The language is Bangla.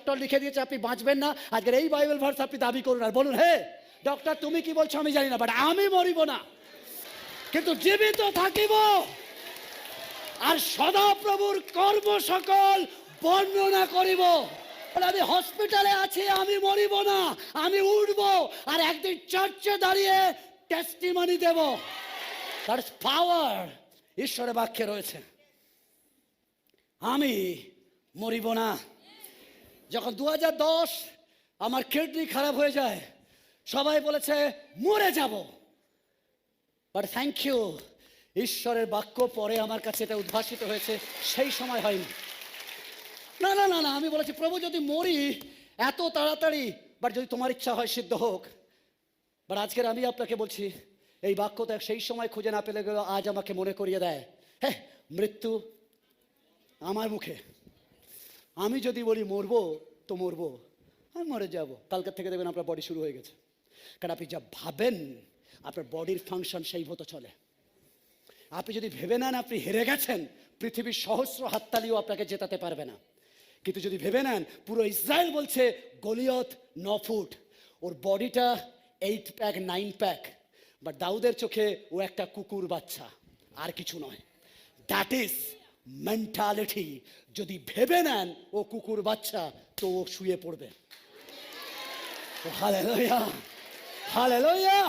ডক্টর লিখে দিয়েছে আপনি বাঁচবেন না, আজকের এই বাইবেল ভার্স আপনি দাবি করুন আর বলুন, হে ডক্টর তুমি কি বলছো আমি জানি না, বাট আমি মরিব না, কিন্তু জীবিত থাকিব আর সদাপ্রভুর কর্ম সকল বর্ণনা করিব। আমি হসপিটালে আছি, আমি মরিব না, আমি উঠব আর একদিন চার্চে দাঁড়িয়ে টেস্টিমনি দেব। তার পাওয়ার ঈশ্বরের বাক্যে রয়েছে। আমি মরিব না। যখন 2010 আমার কিডনি খারাপ হয়ে যায়, সবাই বলেছে মরে যাব, বাট থ্যাংক ইউ, ঈশ্বরের বাক্য পরে আমার কাছে এটা উদ্ভাসিত হয়েছে, সেই সময় হয়নি। না না না না, আমি বলেছি প্রভু যদি মরি এত তাড়াতাড়ি, বাট যদি তোমার ইচ্ছা হয় সিদ্ধ হোক। বাট আজকের আমি আপনাকে বলছি এই বাক্যটা সেই সময় খুঁজে না পেলে গেল, আজ আমাকে মনে করিয়ে দেয়, হ্যাঁ মৃত্যু আমার মুখে। আমি যদি বলি মরবো তো মরবো, আমি মরে যাব। কালকের থেকে দেখবেন আপনার বডি শুরু হয়ে গেছে, কারণ আপনি যা ভাবেন আপনার বডির ফাংশন সেই মতো চলে। আপনি যদি ভেবে নেন আপনি হেরে গেছেন, পৃথিবীর সহস্র হাততালিও আপনাকে জেতাতে পারবে না। কিন্তু যদি ভেবে নেন, পুরো ইসরায়েল বলছে গলিয়ত 9 ফুট, ওর বডিটা 8 প্যাক 9 প্যাক, বাট দাউদের চোখে ও একটা কুকুর বাচ্চা, আর কিছু নয়। That is mentality. যদি ভেবে নেন ও কুকুর বাচ্চা, তো ও শুয়ে পড়বে। Hallelujah, hallelujah.